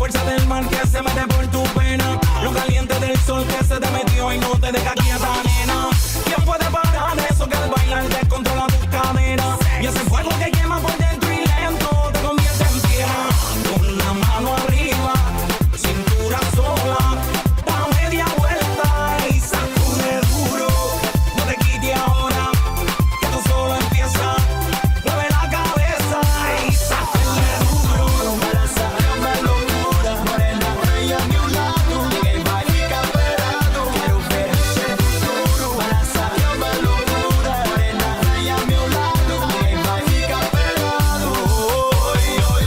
fuerza del mar que se mete por tu pena, lo caliente del sol que se te metió y no te deja quieta, nena. ¿Quién puede parar eso que al bailar descontrola tus caderas? Y ese fuego que quema por dentro y lento te convierte en piedra. Con la mano arriba, cintura sola, da media vuelta y sacude duro. No te quites ahora, que esto solo empieza. Mueve la cabeza y sacude duro. Balanceame locura, morena, bella a mi lado. Que va y camperado, quiero ver ese futuro. Balanceame locura, morena, bella a mi lado. Que va y camperado. Hoy,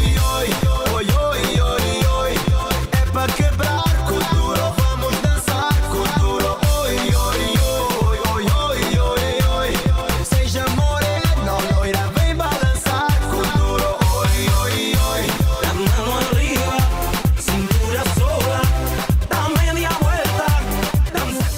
é pra quebrar com duro, vamos dançar com duro. Oi. Seja morena, loira, vem balançar com duro. Oi. La mano arriba, cintura sola, da media vuelta, danza.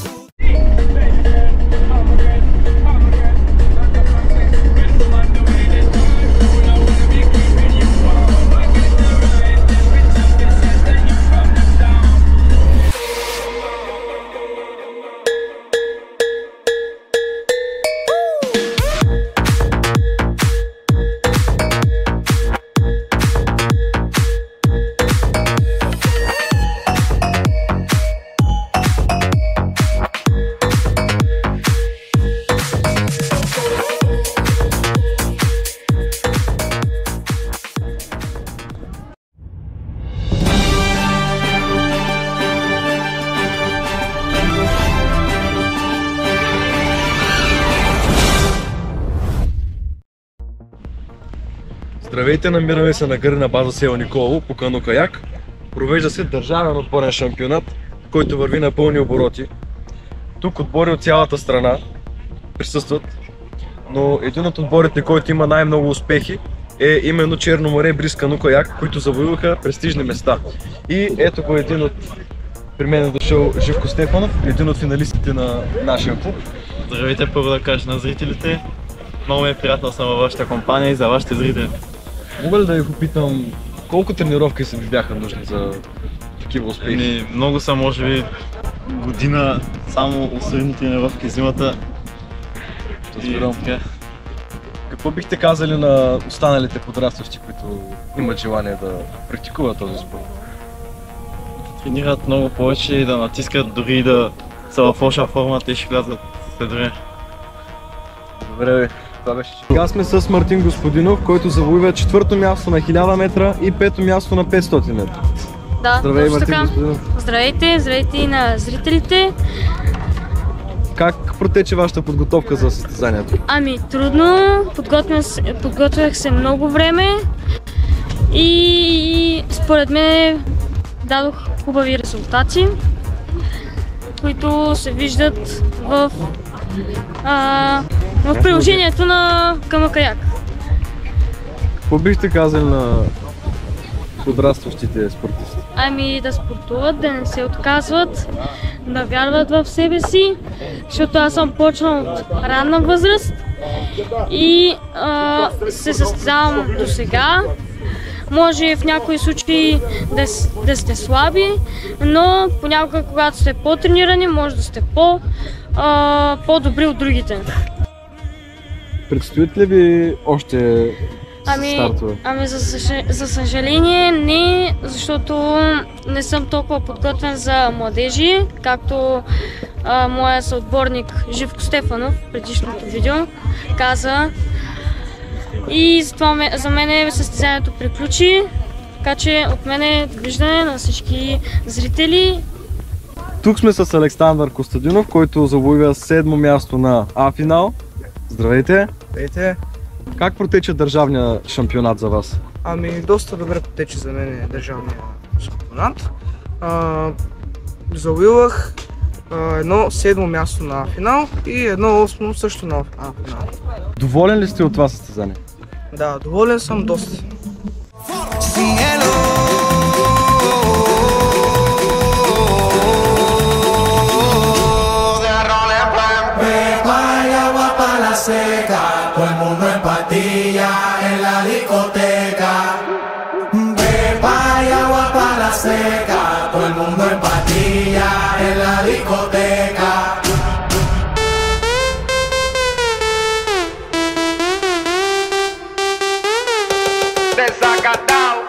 Здравейте, намираме се на гърна база село Николово по кано-каяк. Провежда се държавен отборен шампионат, който върви на пълни обороти. Тук отбори от цялата страна присъстват, но един от отборите, който има най-много успехи, е именно Черно море бриз кано-каяк, които завоюваха престижни места. И ето го един от... При мен е дошъл Живко Стефанов, един от финалистите на нашия клуб. Здравейте, първо да кажа на зрителите. Много ми е приятно да съм във вашата компания и за вашите зрители. Мога ли да ви попитам колко тренировки са ви бяха нужни за такива успехи? Много са, може би година само усърдни тренировки зимата. Какво бихте казали на останалите подрастващи, които имат желание да практикуват този спорт? Тренират много повече и да натискат, дори и да са в лоша форма, те ще влязат след време. Добре ви. Сега сме с Мартин Господинов, който завоюва четвърто място на 1000 метра и пето място на 500 метра. Да, здравей, точно Мартин така. Господинов. Здравейте и на зрителите. Как протече вашата подготовка за състезанието? Ами трудно, подготвях се много време и според мен дадох хубави резултати, които се виждат в приложението на кано-каяк. Какво бихте казали на подрастващите спортисти? Ами да спортуват, да не се отказват, да вярват в себе си, защото аз съм почнал от ранна възраст и се състезавам до сега. Може в някои случаи да сте слаби, но понякога, когато сте по-тренирани, може да сте по-добри от другите. Предстоят ли ви още стартове? Ами за съжаление не, защото не съм толкова подготвен за младежи, както моя съотборник Живко Стефанов в предишното видео каза. И затова за мен състезанието приключи, така че от мен е довиждане на всички зрители. Тук сме с Александър Костадинов, който завоюва 7-мо място на А-финал. Здравейте! Здравейте! Как протече държавния шампионат за вас? Ами доста добре протече за мен държавния шампионат. Завоювах едно 7-мо място на финал и едно 8-мо също на финал. Доволен ли сте от това състезание? Да, доволен съм доста. Seca, todo el mundo en patilla en la discoteca. Beba y agua para la seca, todo el mundo en patilla en la discoteca. Desacatado.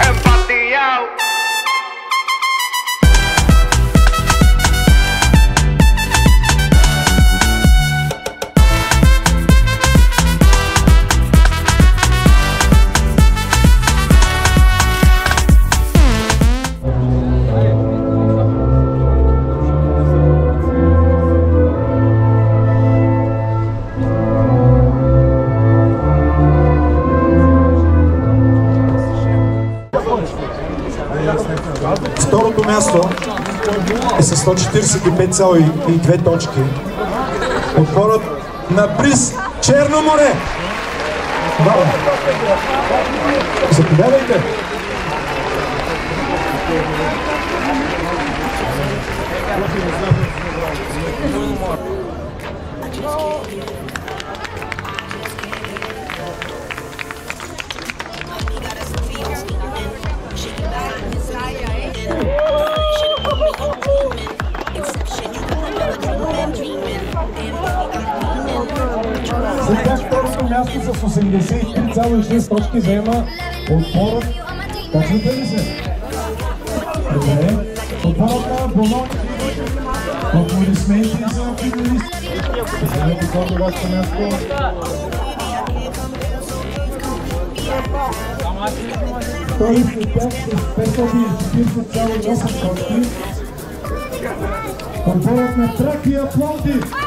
Empatillao. Второто място е с 145,2 точки. Отборът на Бриз Черно море. Заповядайте! За тях второто място с 83,6 точки заема отборът. Точно ли се? Добре. Отборът на Болония. Аплодисменти за финалисти. Заемете гордо вашето място. Втори след тях с 540,8 точки. Отборът на Тракия Пловдив.